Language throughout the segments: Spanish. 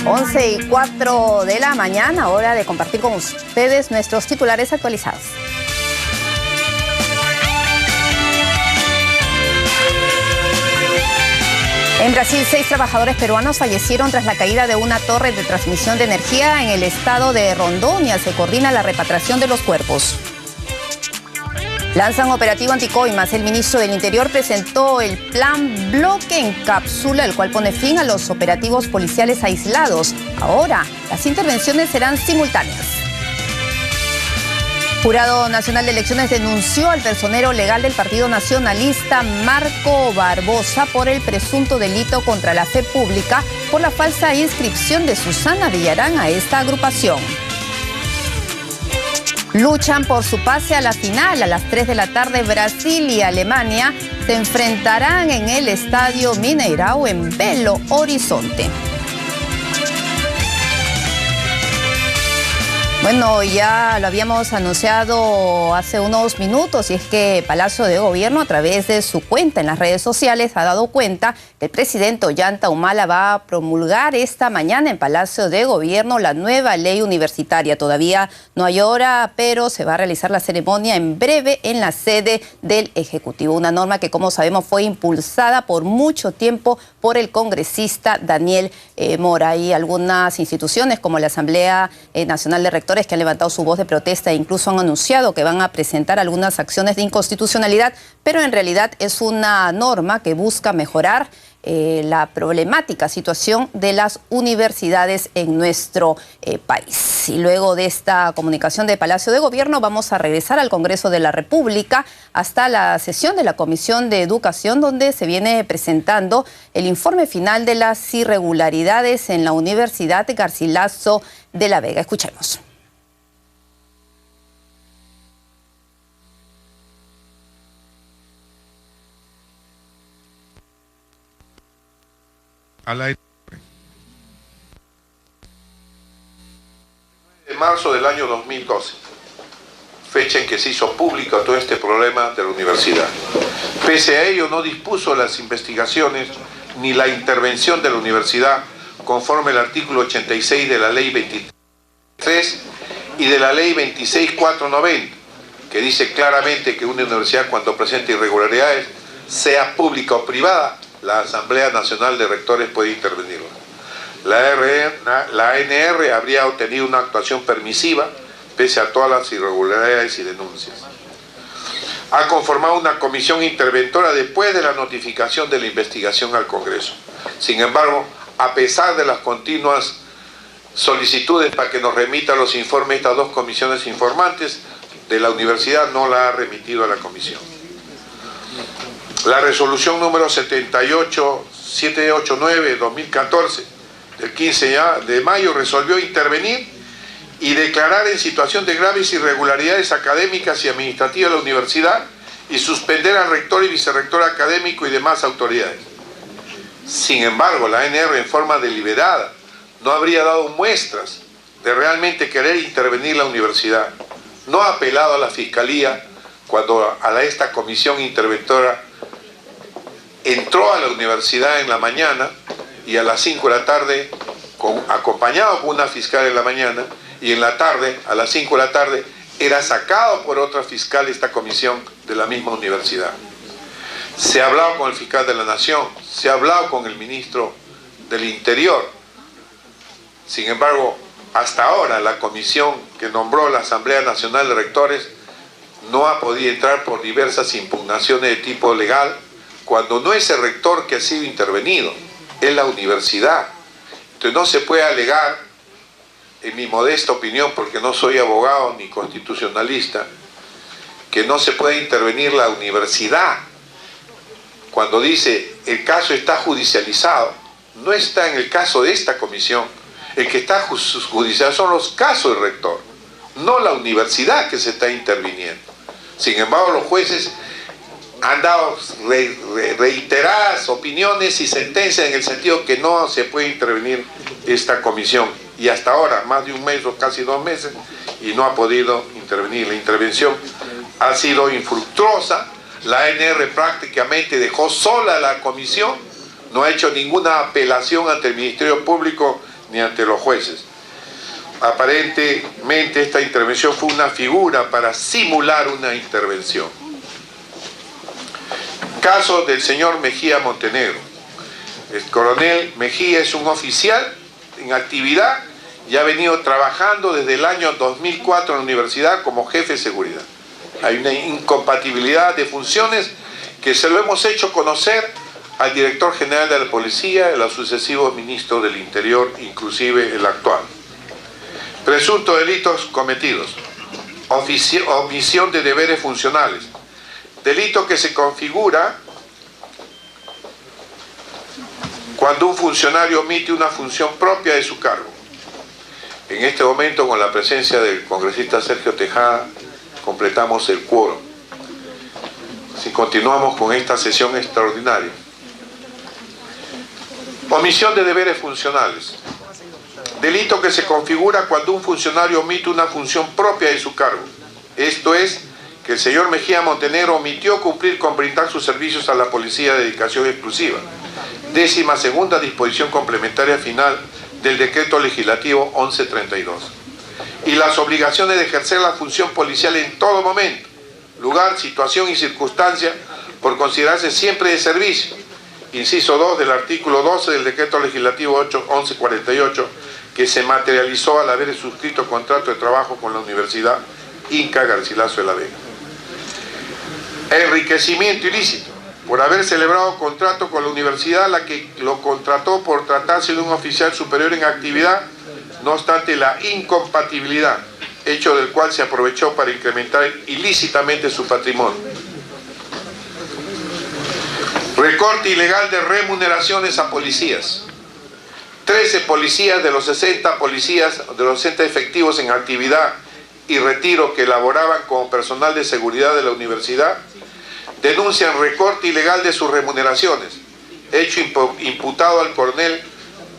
11:04 de la mañana, hora de compartir con ustedes nuestros titulares actualizados. En Brasil, 6 trabajadores peruanos fallecieron tras la caída de una torre de transmisión de energía en el estado de Rondônia. Se coordina la repatriación de los cuerpos. Lanzan operativo anticoimas. El ministro del Interior presentó el plan Bloque en Cápsula, el cual pone fin a los operativos policiales aislados. Ahora, las intervenciones serán simultáneas. Jurado Nacional de Elecciones denunció al personero legal del Partido Nacionalista, Marco Barbosa, por el presunto delito contra la fe pública por la falsa inscripción de Susana Villarán a esta agrupación. Luchan por su pase a la final. A las 3 de la tarde, Brasil y Alemania se enfrentarán en el Estadio Mineirão en Belo Horizonte. Bueno, ya lo habíamos anunciado hace unos minutos, y es que Palacio de Gobierno, a través de su cuenta en las redes sociales, ha dado cuenta que el presidente Ollanta Humala va a promulgar esta mañana en Palacio de Gobierno la nueva ley universitaria. Todavía no hay hora, pero se va a realizar la ceremonia en breve en la sede del Ejecutivo. Una norma que, como sabemos, fue impulsada por mucho tiempo por el congresista Daniel Mora. Y algunas instituciones como la Asamblea Nacional de Rectores, que han levantado su voz de protesta e incluso han anunciado que van a presentar algunas acciones de inconstitucionalidad, pero en realidad es una norma que busca mejorar la problemática situación de las universidades en nuestro país. Y luego de esta comunicación de Palacio de Gobierno, vamos a regresar al Congreso de la República hasta la sesión de la Comisión de Educación, donde se viene presentando el informe final de las irregularidades en la Universidad Garcilaso de la Vega. Escuchemos. De marzo del año 2012, fecha en que se hizo público todo este problema de la universidad. Pese a ello, no dispuso las investigaciones ni la intervención de la universidad conforme al artículo 86 de la Ley 23 y de la Ley 26490, que dice claramente que una universidad, cuando presente irregularidades, sea pública o privada, la Asamblea Nacional de Rectores puede intervenir. La ANR habría obtenido una actuación permisiva pese a todas las irregularidades y denuncias. Ha conformado una comisión interventora después de la notificación de la investigación al Congreso. Sin embargo, a pesar de las continuas solicitudes para que nos remita los informes estas dos comisiones informantes de la universidad, no la ha remitido a la comisión. La resolución número 789/2014 del 15 de mayo resolvió intervenir y declarar en situación de graves irregularidades académicas y administrativas la universidad y suspender al rector y vicerrector académico y demás autoridades. Sin embargo, la ANR, en forma deliberada, no habría dado muestras de realmente querer intervenir la universidad. No ha apelado a la Fiscalía cuando esta comisión interventora entró a la universidad en la mañana y a las 5 de la tarde, acompañado por una fiscal en la mañana, y en la tarde, a las 5 de la tarde, era sacado por otra fiscal esta comisión de la misma universidad. Se ha hablado con el fiscal de la Nación, se ha hablado con el ministro del Interior. Sin embargo, hasta ahora la comisión que nombró la Asamblea Nacional de Rectores no ha podido entrar por diversas impugnaciones de tipo legal, cuando no es el rector que ha sido intervenido, es la universidad. Entonces no se puede alegar, en mi modesta opinión, porque no soy abogado ni constitucionalista, que no se puede intervenir la universidad. Cuando dice el caso está judicializado, no está en el caso de esta comisión. El que está judicializado son los casos del rector, no la universidad que se está interviniendo. Sin embargo, los jueces han dado reiteradas opiniones y sentencias en el sentido que no se puede intervenir esta comisión. Y hasta ahora, más de un mes o casi 2 meses, y no ha podido intervenir. La intervención ha sido infructuosa. La ANR prácticamente dejó sola la comisión, no ha hecho ninguna apelación ante el Ministerio Público ni ante los jueces. Aparentemente esta intervención fue una figura para simular una intervención. Caso del señor Mejía Montenegro. El coronel Mejía es un oficial en actividad y ha venido trabajando desde el año 2004 en la universidad como jefe de seguridad. Hay una incompatibilidad de funciones que se lo hemos hecho conocer al director general de la policía, a los sucesivos ministros del Interior, inclusive el actual. Presuntos delitos cometidos. Omisión de deberes funcionales. Delito que se configura cuando un funcionario omite una función propia de su cargo. En este momento, con la presencia del congresista Sergio Tejada, completamos el quórum. Si continuamos con esta sesión extraordinaria. Omisión de deberes funcionales. Delito que se configura cuando un funcionario omite una función propia de su cargo. Esto es, que el señor Mejía Montenegro omitió cumplir con brindar sus servicios a la policía de dedicación exclusiva. 12ª disposición complementaria final del decreto legislativo 1132. Y las obligaciones de ejercer la función policial en todo momento, lugar, situación y circunstancia, por considerarse siempre de servicio. Inciso 2 del artículo 12 del decreto legislativo 1148, que se materializó al haber suscrito contrato de trabajo con la Universidad Inca Garcilaso de la Vega. Enriquecimiento ilícito. Por haber celebrado contrato con la universidad, la que lo contrató por tratarse de un oficial superior en actividad, no obstante la incompatibilidad, hecho del cual se aprovechó para incrementar ilícitamente su patrimonio. Recorte ilegal de remuneraciones a policías. 13 policías de los 60 efectivos en actividad y retiro que elaboraban como personal de seguridad de la universidad denuncian recorte ilegal de sus remuneraciones, hecho imputado al coronel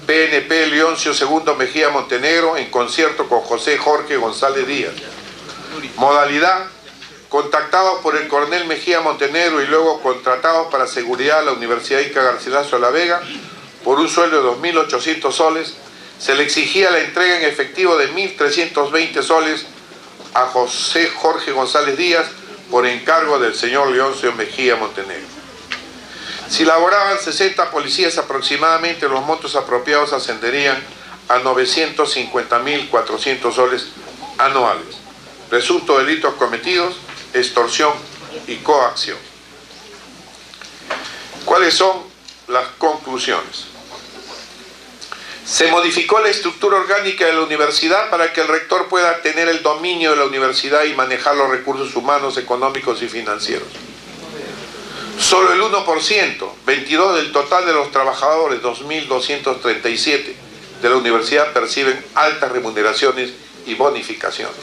PNP Leoncio II Mejía Montenegro en concierto con José Jorge González Díaz. Modalidad: contactados por el coronel Mejía Montenegro y luego contratados para seguridad a la Universidad Inca Garcilaso de la Vega por un sueldo de 2.800 soles, se le exigía la entrega en efectivo de 1.320 soles a José Jorge González Díaz por encargo del señor Leoncio Mejía Montenegro. Si laboraban 60 policías aproximadamente, los montos apropiados ascenderían a 950.400 soles anuales. Presuntos delitos cometidos: extorsión y coacción. ¿Cuáles son las conclusiones? Se modificó la estructura orgánica de la universidad para que el rector pueda tener el dominio de la universidad y manejar los recursos humanos, económicos y financieros. Solo el 1%, 22 del total de los trabajadores, 2.237 de la universidad, perciben altas remuneraciones y bonificaciones.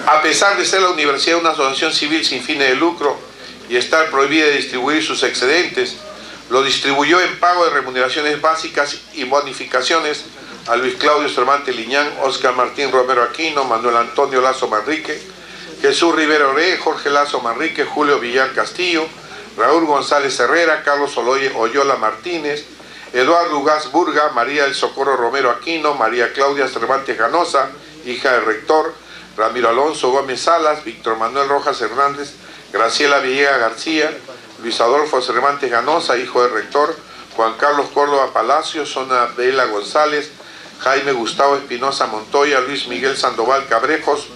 A pesar de ser la universidad una asociación civil sin fines de lucro y estar prohibida de distribuir sus excedentes, lo distribuyó en pago de remuneraciones básicas y bonificaciones a Luis Claudio Cervantes Liñán, Óscar Martín Romero Aquino, Manuel Antonio Lazo Manrique, Jesús Rivera Oré, Jorge Lazo Manrique, Julio Villar Castillo, Raúl González Herrera, Carlos Oyola Martínez, Eduardo Ugaz Burga, María del Socorro Romero Aquino, María Claudia Cervantes Ganosa, hija del rector, Ramiro Alonso Gómez Salas, Víctor Manuel Rojas Hernández, Graciela Villegas García, Luis Adolfo Cervantes Ganosa, hijo del rector, Juan Carlos Córdoba Palacio, Zona Bela González, Jaime Gustavo Espinosa Montoya, Luis Miguel Sandoval Cabrejos,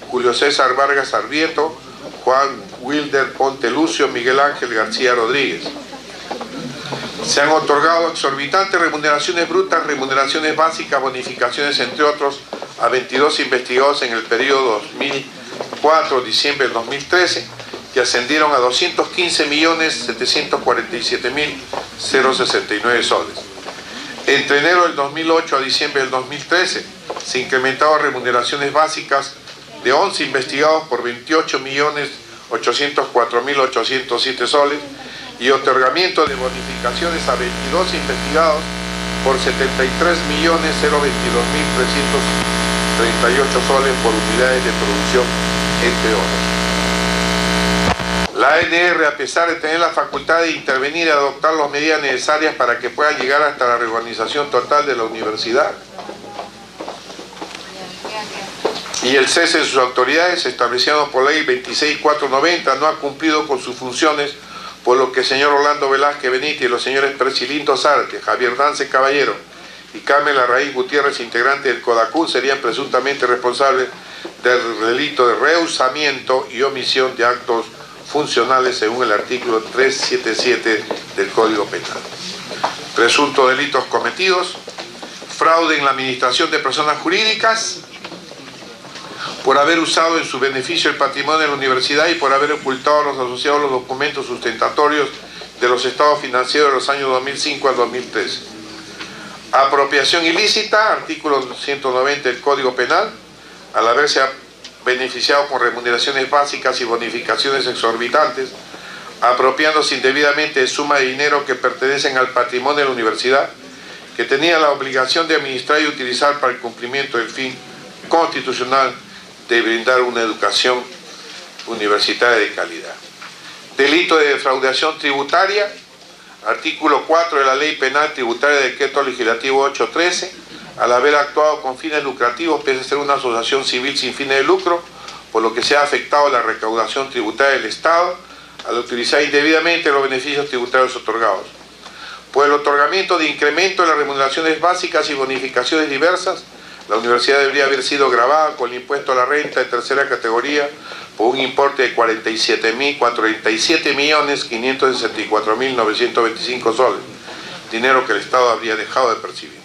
Julio César Vargas Arbieto, Juan Wilder Ponte Lucio, Miguel Ángel García Rodríguez. Se han otorgado exorbitantes remuneraciones brutas, remuneraciones básicas, bonificaciones, entre otros, a 22 investigados en el periodo 2004-diciembre del 2013, que ascendieron a 215.747.069 soles. Entre enero del 2008 a diciembre del 2013, se incrementaron remuneraciones básicas de 11 investigados por 28.804.807 soles y otorgamiento de bonificaciones a 22 investigados por 73.022.338 soles por unidades de producción, entre otros. La ANR, a pesar de tener la facultad de intervenir y adoptar las medidas necesarias para que pueda llegar hasta la reorganización total de la universidad y el cese de sus autoridades establecido por ley 26490, no ha cumplido con sus funciones, por lo que el señor Orlando Velázquez Benítez y los señores Persilindo Zárate, Javier Dance Caballero y Carmen Larraín Gutiérrez, integrantes del CODACUN, serían presuntamente responsables del delito de rehusamiento y omisión de actos funcionales según el artículo 377 del Código Penal. Presuntos delitos cometidos: fraude en la administración de personas jurídicas, por haber usado en su beneficio el patrimonio de la universidad y por haber ocultado a los asociados los documentos sustentatorios de los estados financieros de los años 2005 al 2013. Apropiación ilícita, artículo 190 del Código Penal, al haberse beneficiado con remuneraciones básicas y bonificaciones exorbitantes, apropiándose indebidamente de suma de dinero que pertenecen al patrimonio de la universidad, que tenía la obligación de administrar y utilizar para el cumplimiento del fin constitucional de brindar una educación universitaria de calidad. Delito de defraudación tributaria, artículo 4 de la Ley Penal Tributaria, Decreto Legislativo 813, al haber actuado con fines lucrativos pese a ser una asociación civil sin fines de lucro, por lo que se ha afectado la recaudación tributaria del Estado al utilizar indebidamente los beneficios tributarios otorgados. Por el otorgamiento de incremento de las remuneraciones básicas y bonificaciones diversas, la universidad debería haber sido gravada con el impuesto a la renta de tercera categoría por un importe de 47.564.925 soles, dinero que el Estado habría dejado de percibir.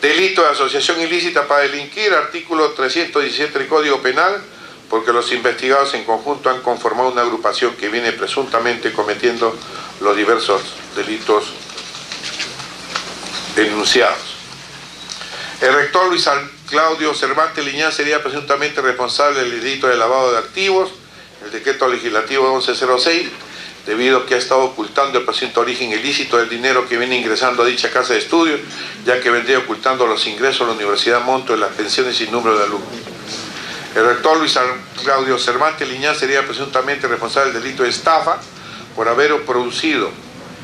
Delito de asociación ilícita para delinquir, artículo 317 del Código Penal, porque los investigados en conjunto han conformado una agrupación que viene presuntamente cometiendo los diversos delitos denunciados. El rector Luis Claudio Cervantes Liñán sería presuntamente responsable del delito de lavado de activos, el decreto legislativo 1106, debido a que ha estado ocultando el presunto origen ilícito del dinero que viene ingresando a dicha casa de estudios, ya que vendría ocultando los ingresos a la universidad, monto de las pensiones y número de alumnos. El rector Luis Claudio Cervantes Liñán sería presuntamente responsable del delito de estafa por haber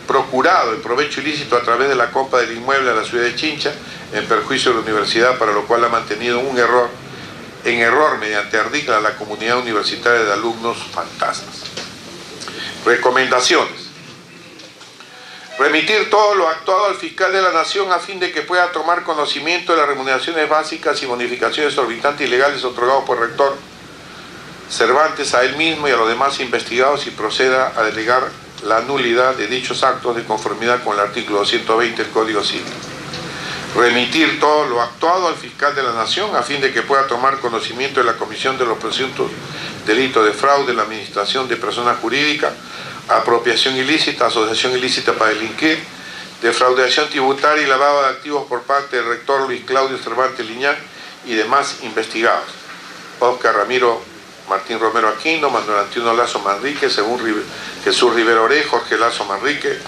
procurado el provecho ilícito a través de la compra del inmueble a la ciudad de Chincha en perjuicio de la universidad, para lo cual ha mantenido en error mediante ardilla a la comunidad universitaria de alumnos fantasmas. Recomendaciones: remitir todo lo actuado al fiscal de la Nación a fin de que pueda tomar conocimiento de las remuneraciones básicas y bonificaciones exorbitantes y ilegales otorgados por el rector Cervantes a él mismo y a los demás investigados, y proceda a delegar la nulidad de dichos actos de conformidad con el artículo 220 del Código Civil. Remitir todo lo actuado al fiscal de la Nación a fin de que pueda tomar conocimiento de la comisión de los presuntos delitos de fraude en la administración de personas jurídicas, apropiación ilícita, asociación ilícita para delinquir, defraudación tributaria y lavado de activos por parte del rector Luis Claudio Cervantes Liñán y demás investigados: Oscar Ramiro Martín Romero Aquino, Manuel Antonio Lazo Manrique, Jesús Rivera Oré, Jorge Lazo Manrique,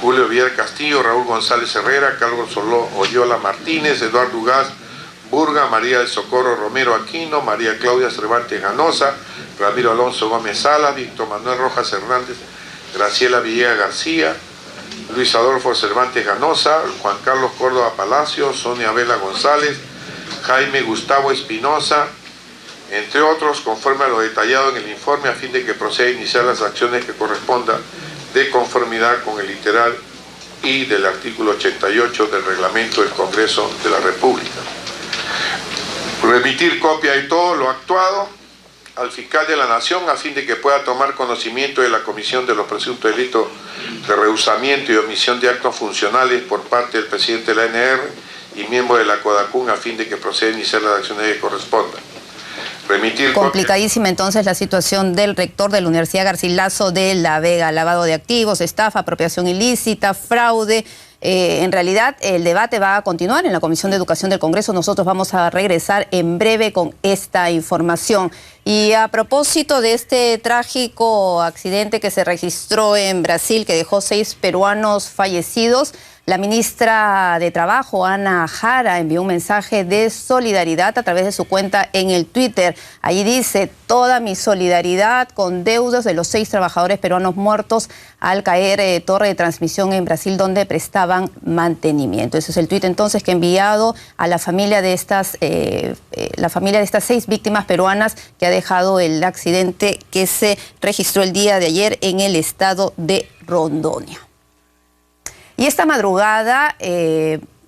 Julio Villar Castillo, Raúl González Herrera, Carlos Oyola Martínez, Eduardo Ugaz Burga, María del Socorro Romero Aquino, María Claudia Cervantes Ganosa, Ramiro Alonso Gómez Sala, Víctor Manuel Rojas Hernández, Graciela Villegas García, Luis Adolfo Cervantes Ganosa, Juan Carlos Córdoba Palacios, Sonia Vela González, Jaime Gustavo Espinosa, entre otros, conforme a lo detallado en el informe, a fin de que proceda a iniciar las acciones que correspondan de conformidad con el literal y del artículo 88 del reglamento del Congreso de la República. Remitir copia de todo lo actuado al fiscal de la Nación a fin de que pueda tomar conocimiento de la comisión de los presuntos delitos de rehusamiento y omisión de actos funcionales por parte del presidente de la ANR y miembro de la CODACUN, a fin de que proceda a iniciar las acciones que correspondan. Complicadísima entonces la situación del rector de la Universidad Garcilaso de La Vega: lavado de activos, estafa, apropiación ilícita, fraude. En realidad el debate va a continuar en la Comisión de Educación del Congreso. Nosotros vamos a regresar en breve con esta información. Y a propósito de este trágico accidente que se registró en Brasil, que dejó 6 peruanos fallecidos, La ministra de Trabajo, Ana Jara, envió un mensaje de solidaridad a través de su cuenta en el Twitter. Allí dice: toda mi solidaridad con deudos de los 6 trabajadores peruanos muertos al caer torre de transmisión en Brasil, donde prestaban mantenimiento. Ese es el tuit entonces que ha enviado a la familia de estas 6 víctimas peruanas que ha dejado el accidente que se registró el día de ayer en el estado de Rondônia. Y esta madrugada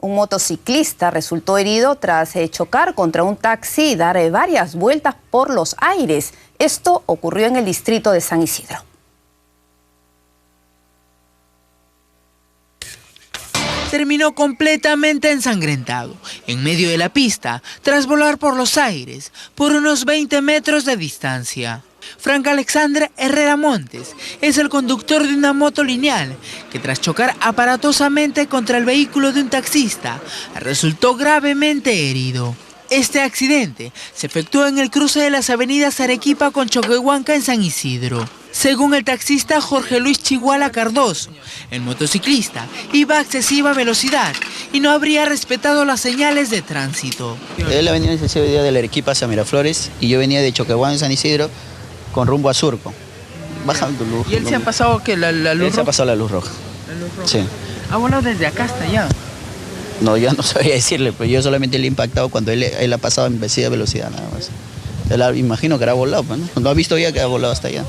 un motociclista resultó herido tras chocar contra un taxi y dar varias vueltas por los aires. Esto ocurrió en el distrito de San Isidro. Terminó completamente ensangrentado, en medio de la pista, tras volar por los aires, por unos 20 metros de distancia. Frank Alexander Herrera Montes es el conductor de una moto lineal que, tras chocar aparatosamente contra el vehículo de un taxista, resultó gravemente herido. Este accidente se efectuó en el cruce de las avenidas Arequipa con Choquehuanca en San Isidro. Según el taxista Jorge Luis Chiguala Cardoso, el motociclista iba a excesiva velocidad y no habría respetado las señales de tránsito. Él venía ese día de la Arequipa hacia Miraflores y yo venía de Choquehuanca en San Isidro con rumbo a Surco. Bajando luz. ¿Y él se ha pasado qué, la luz roja? Se ha pasado la luz roja. ¿La luz roja? Sí. ¿Ha volado desde acá hasta allá? No, yo no sabía decirle, pero yo solamente le he impactado cuando él ha pasado en velocidad nada más. Él imagino que ha volado, pues, ¿no? No ha visto ya que ha volado hasta allá.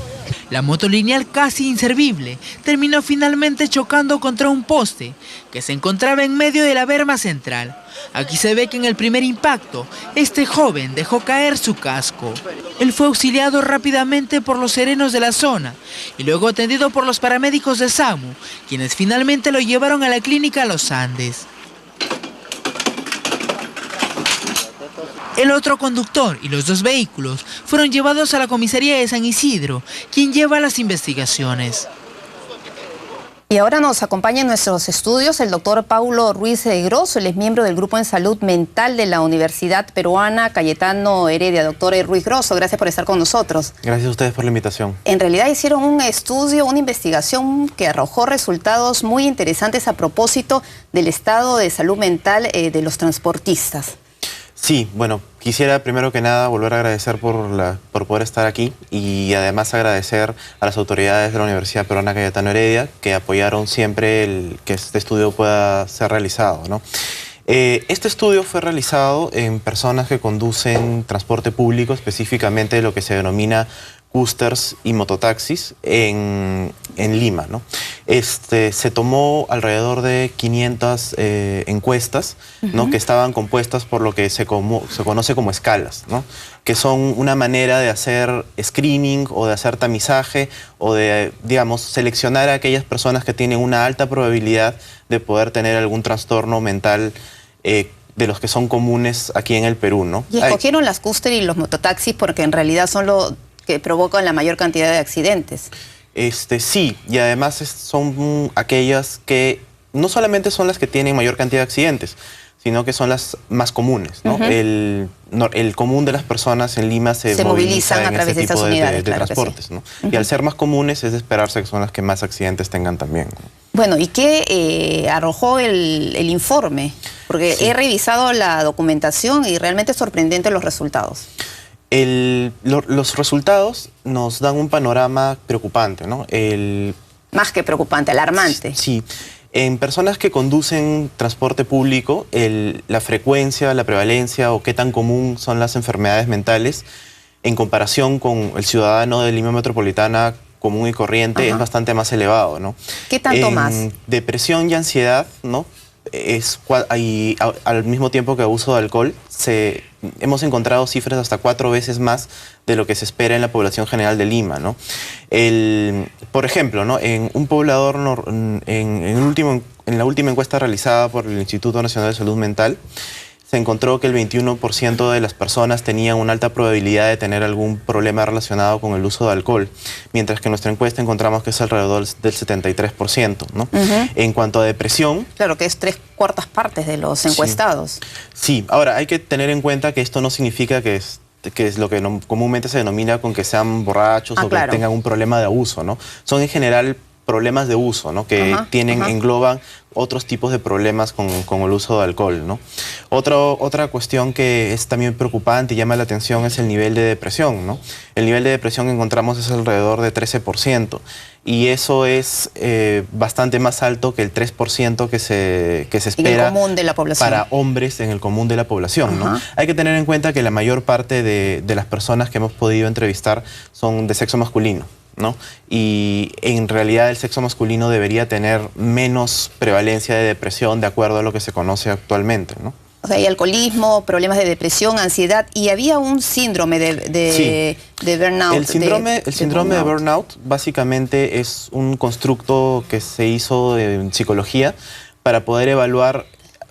La moto lineal, casi inservible, terminó finalmente chocando contra un poste que se encontraba en medio de la berma central. Aquí se ve que en el primer impacto, este joven dejó caer su casco. Él fue auxiliado rápidamente por los serenos de la zona y luego atendido por los paramédicos de SAMU, quienes finalmente lo llevaron a la clínica Los Andes. El otro conductor y los 2 vehículos fueron llevados a la comisaría de San Isidro, quien lleva las investigaciones. Y ahora nos acompaña en nuestros estudios el doctor Paulo Ruiz Grosso. Él es miembro del Grupo en Salud Mental de la Universidad Peruana Cayetano Heredia. Doctor Ruiz Grosso, gracias por estar con nosotros. Gracias a ustedes por la invitación. En realidad hicieron un estudio, una investigación que arrojó resultados muy interesantes a propósito del estado de salud mental de los transportistas. Sí, bueno, quisiera primero que nada volver a agradecer por poder estar aquí y además agradecer a las autoridades de la Universidad Peruana Cayetano Heredia que apoyaron siempre que este estudio pueda ser realizado, ¿no? Este estudio fue realizado en personas que conducen transporte público, específicamente lo que se denomina cústers y mototaxis en Lima, ¿no? Se tomó alrededor de 500 encuestas, ¿no? Que estaban compuestas por lo que se conoce como escalas, ¿no? Que son una manera de hacer screening o de hacer tamizaje o de, digamos, seleccionar a aquellas personas que tienen una alta probabilidad de poder tener algún trastorno mental de los que son comunes aquí en el Perú, ¿no? Y escogieron las cúster y los mototaxis porque en realidad son lo que provocan la mayor cantidad de accidentes. Sí, y además son aquellas que no solamente son las que tienen mayor cantidad de accidentes, sino que son las más comunes, ¿no? El común de las personas en Lima se movilizan a través de estas unidades, de transportes, sí, ¿no? Y al ser más comunes es de esperarse que son las que más accidentes tengan también, ¿no? Bueno, ¿y qué arrojó el informe? Porque sí, he revisado la documentación y realmente es sorprendente los resultados. Los resultados nos dan un panorama preocupante, ¿no? Más que preocupante, alarmante. Sí. En personas que conducen transporte público, la frecuencia, la prevalencia o qué tan común son las enfermedades mentales en comparación con el ciudadano de Lima Metropolitana común y corriente es bastante más elevado, ¿no? ¿Qué tanto más? Depresión y ansiedad, ¿no? Al mismo tiempo que abuso de alcohol, hemos encontrado cifras hasta 4 veces más de lo que se espera en la población general de Lima, ¿no? Por ejemplo, ¿no? En un poblador, en la última encuesta realizada por el Instituto Nacional de Salud Mental, se encontró que el 21% de las personas tenían una alta probabilidad de tener algún problema relacionado con el uso de alcohol, mientras que en nuestra encuesta encontramos que es alrededor del 73%, ¿no? En cuanto a depresión... Claro, que es 3/4 partes de los encuestados. Sí, ahora hay que tener en cuenta que esto no significa que es lo que comúnmente se denomina con que sean borrachos o que tengan un problema de abuso, ¿no? Son en general problemas de uso, ¿no? Que engloban otros tipos de problemas con el uso de alcohol, ¿no? Otra cuestión que es también preocupante y llama la atención es el nivel de depresión, ¿no? El nivel de depresión que encontramos es alrededor de 13%, y eso es bastante más alto que el 3% que se espera en el común de la población, para hombres en el común de la población, ¿no? Hay que tener en cuenta que la mayor parte de las personas que hemos podido entrevistar son de sexo masculino, ¿no? Y en realidad el sexo masculino debería tener menos prevalencia de depresión de acuerdo a lo que se conoce actualmente, ¿no? O sea, hay alcoholismo, problemas de depresión, ansiedad, y había un síndrome de burnout. El síndrome de burnout básicamente es un constructo que se hizo en psicología para poder evaluar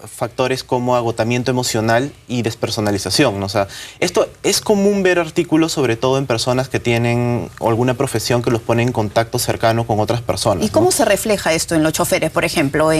factores como agotamiento emocional y despersonalización, ¿no? O sea, esto es común ver artículos sobre todo en personas que tienen alguna profesión que los pone en contacto cercano con otras personas. ¿Y cómo se refleja esto en los choferes, por ejemplo,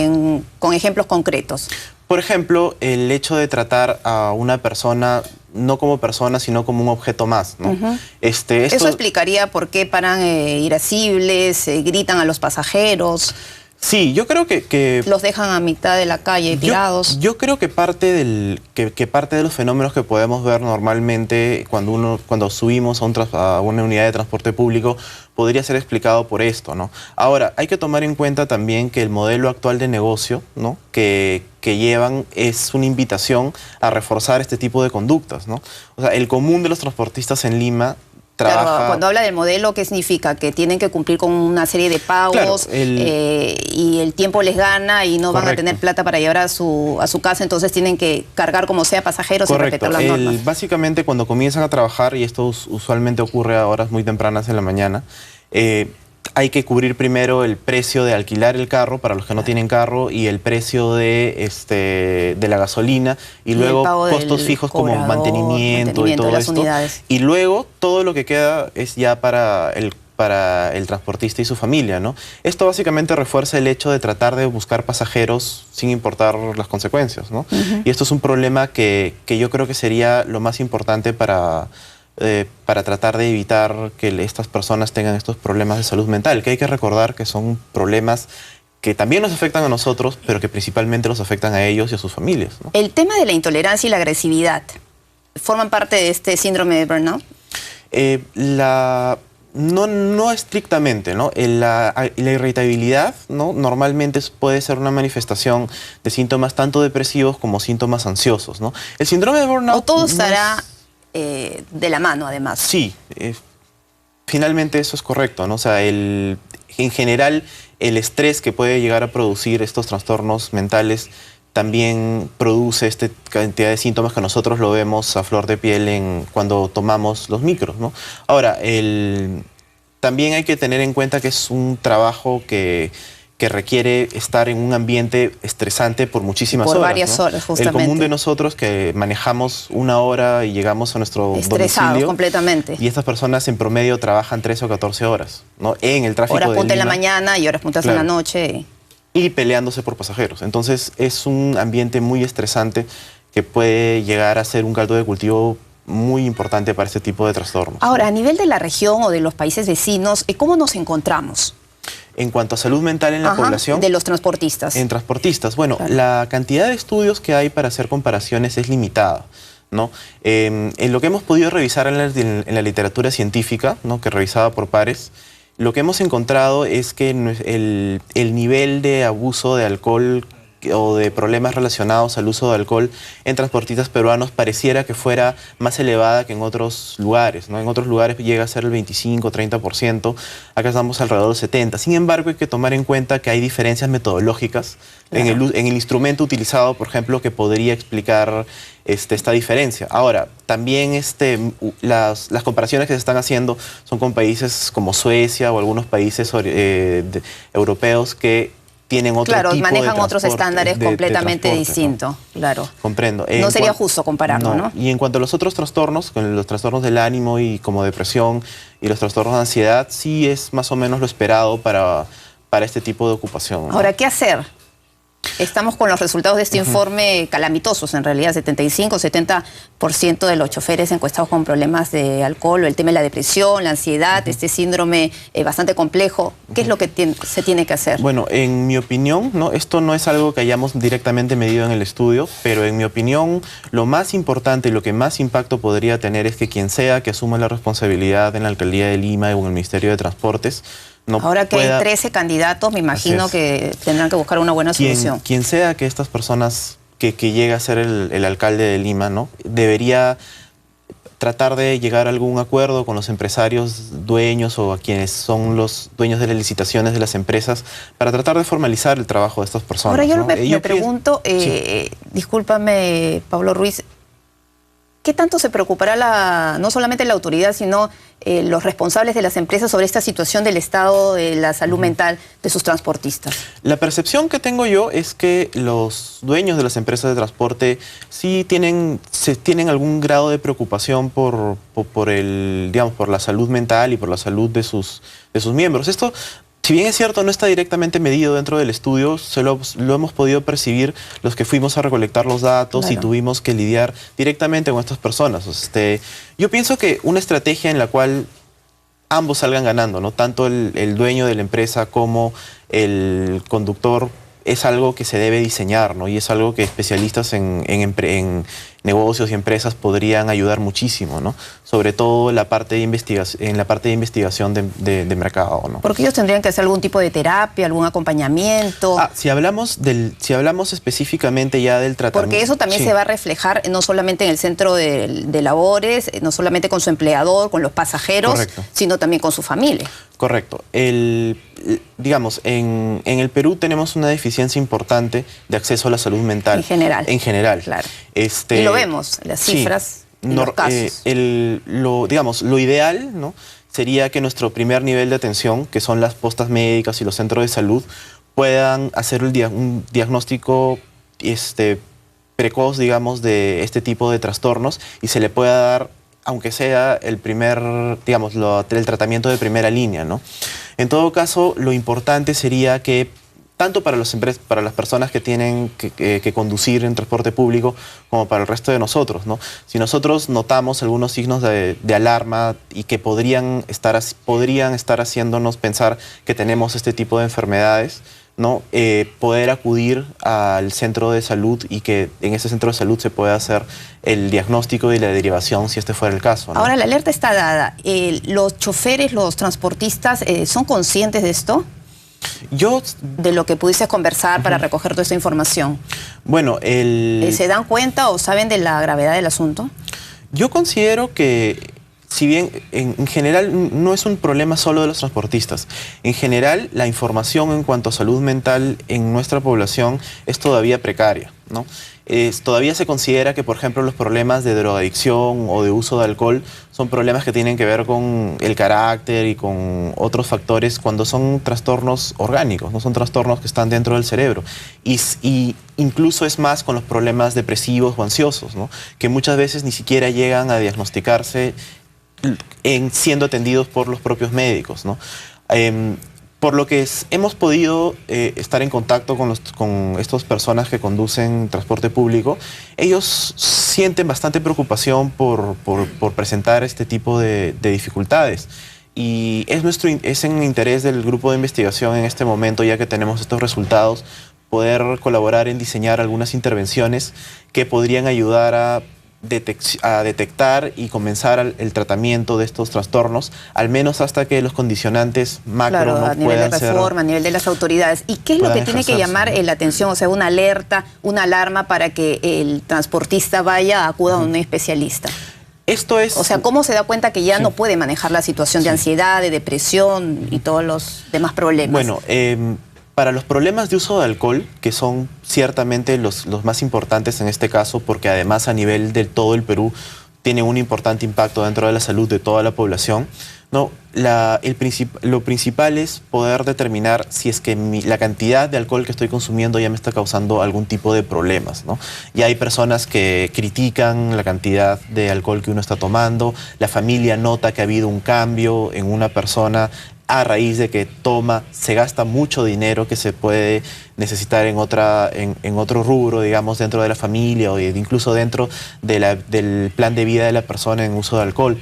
con ejemplos concretos? Por ejemplo, el hecho de tratar a una persona no como persona, sino como un objeto más, ¿no? Eso explicaría por qué paran irascibles, gritan a los pasajeros. Sí, yo creo que los dejan a mitad de la calle tirados. Yo creo que parte de los fenómenos que podemos ver normalmente cuando subimos a una unidad de transporte público podría ser explicado por esto, ¿no? Ahora, hay que tomar en cuenta también que el modelo actual de negocio, ¿no? que llevan es una invitación a reforzar este tipo de conductas, ¿no? O sea, el común de los transportistas en Lima trabaja... Claro, cuando habla del modelo, ¿qué significa? Que tienen que cumplir con una serie de pagos, claro, y el tiempo les gana y no van a tener plata para llevar a su casa, entonces tienen que cargar como sea pasajeros y respetar las normas. Básicamente cuando comienzan a trabajar, y esto usualmente ocurre a horas muy tempranas en la mañana, hay que cubrir primero el precio de alquilar el carro para los que no tienen carro y el precio de la gasolina y luego costos fijos como mantenimiento y todo esto. Unidades. Y luego todo lo que queda es ya para el transportista y su familia, ¿no? Esto básicamente refuerza el hecho de tratar de buscar pasajeros sin importar las consecuencias, ¿no? Y esto es un problema que yo creo que sería lo más importante para tratar de evitar que estas personas tengan estos problemas de salud mental, que hay que recordar que son problemas que también nos afectan a nosotros, pero que principalmente los afectan a ellos y a sus familias, ¿no? El tema de la intolerancia y la agresividad, ¿forman parte de este síndrome de burnout? No estrictamente, ¿no? La irritabilidad, ¿no? Normalmente puede ser una manifestación de síntomas tanto depresivos como síntomas ansiosos, ¿no? El síndrome de burnout... ¿O todo estará de la mano, además? Sí, finalmente eso es correcto, ¿no? O sea, en general, el estrés que puede llegar a producir estos trastornos mentales también produce esta cantidad de síntomas que nosotros lo vemos a flor de piel cuando tomamos los micros, ¿no? Ahora, también hay que tener en cuenta que es un trabajo que requiere estar en un ambiente estresante por muchísimas horas. Por varias horas, justamente. El común de nosotros que manejamos 1 hora y llegamos a nuestro domicilio. Completamente. Y estas personas en promedio trabajan 13 o 14 horas, ¿no? En el tráfico de Lima. Horas punta en la mañana y horas puntas en la noche. Y peleándose por pasajeros. Entonces es un ambiente muy estresante que puede llegar a ser un caldo de cultivo muy importante para este tipo de trastornos. Ahora, a nivel de la región o de los países vecinos, ¿cómo nos encontramos? En cuanto a salud mental en la población... De los transportistas. En transportistas. Bueno, la cantidad de estudios que hay para hacer comparaciones es limitada, ¿no? En lo que hemos podido revisar en la literatura científica, ¿no? Que revisada por pares, lo que hemos encontrado es que el nivel de abuso de alcohol o de problemas relacionados al uso de alcohol en transportistas peruanos pareciera que fuera más elevada que en otros lugares, ¿no? En otros lugares llega a ser el 25, 30%, acá estamos alrededor del 70%. Sin embargo, hay que tomar en cuenta que hay diferencias metodológicas en el instrumento utilizado, por ejemplo, que podría explicar esta diferencia. Ahora, también las comparaciones que se están haciendo son con países como Suecia o algunos países europeos que tienen otro tipo de manejan otros estándares completamente distintos, ¿no? Claro. Comprendo. No sería justo compararlo, ¿no? Y en cuanto a los otros trastornos, con los trastornos del ánimo y como depresión y los trastornos de ansiedad, sí es más o menos lo esperado para este tipo de ocupación, ¿no? Ahora, ¿qué hacer? Estamos con los resultados de este informe calamitosos, en realidad 75-70% de los choferes encuestados con problemas de alcohol, o el tema de la depresión, la ansiedad, este síndrome bastante complejo. ¿Qué es lo que se tiene que hacer? Bueno, en mi opinión, ¿no? Esto no es algo que hayamos directamente medido en el estudio, pero en mi opinión lo más importante y lo que más impacto podría tener es que quien sea que asuma la responsabilidad en la Alcaldía de Lima o en el Ministerio de Transportes, ahora que hay 13 candidatos, me imagino que tendrán que buscar una buena solución. Quien sea que estas personas que llegue a ser el alcalde de Lima, ¿no? Debería tratar de llegar a algún acuerdo con los empresarios dueños o a quienes son los dueños de las licitaciones de las empresas para tratar de formalizar el trabajo de estas personas. Ahora yo ¿no? me pregunto, sí. Discúlpame, Pablo Ruiz, ¿qué tanto se preocupará no solamente la autoridad, sino los responsables de las empresas sobre esta situación del estado de la salud mental de sus transportistas? La percepción que tengo yo es que los dueños de las empresas de transporte sí tienen algún grado de preocupación por la salud mental y por la salud de sus miembros. Esto, si bien es cierto, no está directamente medido dentro del estudio, lo hemos podido percibir los que fuimos a recolectar los datos, claro, y tuvimos que lidiar directamente con estas personas. Yo pienso que una estrategia en la cual ambos salgan ganando, ¿no? Tanto el dueño de la empresa como el conductor, es algo que se debe diseñar, ¿no? Y es algo que especialistas en negocios y empresas podrían ayudar muchísimo, ¿no? Sobre todo en la parte de investigación de mercado, ¿no? Porque ellos tendrían que hacer algún tipo de terapia, algún acompañamiento. Si hablamos específicamente ya del tratamiento. Porque eso también se va a reflejar no solamente en el centro de labores, no solamente con su empleador, con los pasajeros, correcto, sino también con su familia. Correcto. Digamos, en el Perú tenemos una deficiencia importante de acceso a la salud mental. En general. Claro. Y lo vemos, las cifras, sí, los casos. Lo ideal, ¿no? Sería que nuestro primer nivel de atención, que son las postas médicas y los centros de salud, puedan hacer un diagnóstico precoz, digamos, de este tipo de trastornos y se le pueda dar, aunque sea el tratamiento de primera línea, ¿no? En todo caso, lo importante sería que tanto para las personas que tienen que conducir en transporte público como para el resto de nosotros, ¿no? Si nosotros notamos algunos signos de alarma y que podrían estar haciéndonos pensar que tenemos este tipo de enfermedades, ¿no? Poder acudir al centro de salud y que en ese centro de salud se pueda hacer el diagnóstico y la derivación si este fuera el caso, ¿no? Ahora, la alerta está dada. ¿Los choferes, los transportistas son conscientes de esto? De lo que pudiste conversar para recoger toda esta información. Bueno, ¿Se dan cuenta o saben de la gravedad del asunto? Yo considero que, si bien en general no es un problema solo de los transportistas, en general la información en cuanto a salud mental en nuestra población es todavía precaria, ¿no? Todavía se considera que, por ejemplo, los problemas de drogadicción o de uso de alcohol son problemas que tienen que ver con el carácter y con otros factores cuando son trastornos orgánicos, no son trastornos que están dentro del cerebro. Y incluso es más con los problemas depresivos o ansiosos, ¿no? Que muchas veces ni siquiera llegan a diagnosticarse siendo atendidos por los propios médicos, ¿no? Por lo que hemos podido estar en contacto con estas personas que conducen transporte público, ellos sienten bastante preocupación por presentar este tipo de dificultades. Y es en interés del grupo de investigación en este momento, ya que tenemos estos resultados, poder colaborar en diseñar algunas intervenciones que podrían ayudar a detectar y comenzar el tratamiento de estos trastornos, al menos hasta que los condicionantes macro no a nivel de reforma, a nivel de las autoridades. ¿Y qué es lo que tiene que llamar la atención? O sea, una alerta, una alarma para que el transportista acuda a un especialista. Esto es... O sea, ¿cómo se da cuenta que ya no puede manejar la situación de ansiedad, de depresión y todos los demás problemas? Bueno, para los problemas de uso de alcohol, que son ciertamente los más importantes en este caso, porque además a nivel de todo el Perú tienen un importante impacto dentro de la salud de toda la población, ¿no? Lo principal es poder determinar si es que la cantidad de alcohol que estoy consumiendo ya me está causando algún tipo de problemas, ¿no? Ya hay personas que critican la cantidad de alcohol que uno está tomando, la familia nota que ha habido un cambio en una persona a raíz de que se gasta mucho dinero que se puede necesitar en otro rubro, digamos, dentro de la familia o incluso dentro del plan de vida de la persona en uso de alcohol.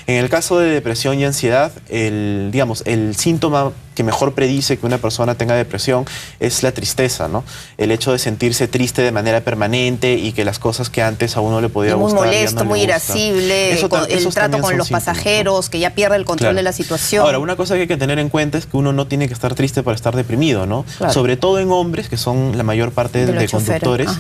En el caso de depresión y ansiedad, el síntoma que mejor predice que una persona tenga depresión es la tristeza, ¿no? El hecho de sentirse triste de manera permanente y que las cosas que antes a uno le podía gustar muy molesto, muy irascible, el trato con los pasajeros, ¿no? Que ya pierde el control de la situación. Ahora, una cosa que hay que tener en cuenta es que uno no tiene que estar triste para estar deprimido, ¿no? Claro. Sobre todo en hombres, que son la mayor parte de conductores,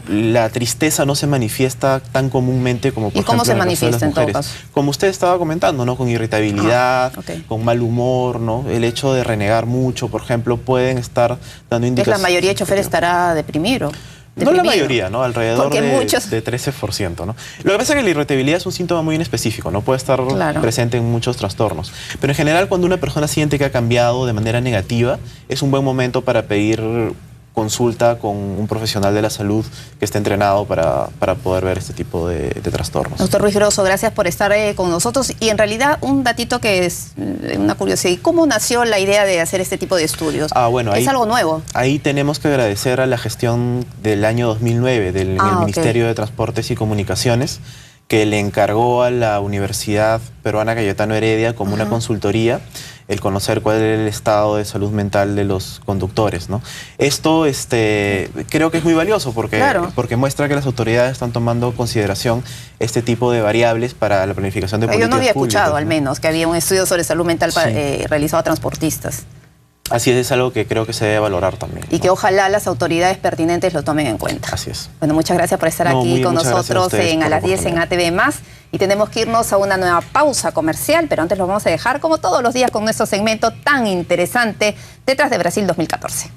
la tristeza no se manifiesta tan comúnmente como, por ejemplo, ¿cómo se manifiesta en todo caso? Como usted estaba comentando, ¿no? Con irritabilidad, con mal humor, ¿no? El hecho de renegar mucho, por ejemplo, pueden estar dando indicaciones. La mayoría de choferes estará deprimido. No la mayoría, ¿no? Alrededor de 13%, ¿no? Lo que pasa es que la irritabilidad es un síntoma muy inespecífico, ¿no? Puede estar presente en muchos trastornos. Pero en general, cuando una persona siente que ha cambiado de manera negativa, es un buen momento para pedir consulta con un profesional de la salud que esté entrenado para poder ver este tipo de trastornos. Doctor Ruiz Grosso, gracias por estar con nosotros. Y en realidad, un datito que es una curiosidad. ¿Cómo nació la idea de hacer este tipo de estudios? Bueno, es algo nuevo. Ahí tenemos que agradecer a la gestión del año 2009 del Ministerio de Transportes y Comunicaciones, que le encargó a la Universidad Peruana Cayetano Heredia como una consultoría el conocer cuál es el estado de salud mental de los conductores, ¿no? Esto creo que es muy valioso porque muestra que las autoridades están tomando en consideración este tipo de variables para la planificación de políticas públicas. Yo no había escuchado, al menos, que había un estudio sobre salud mental realizado a transportistas. Así es algo que creo que se debe valorar también. Y que ojalá las autoridades pertinentes lo tomen en cuenta. Así es. Bueno, muchas gracias por estar aquí con nosotros a las 10 en ATV+. Y tenemos que irnos a una nueva pausa comercial, pero antes lo vamos a dejar, como todos los días, con nuestro segmento tan interesante, Detrás de Brasil 2014.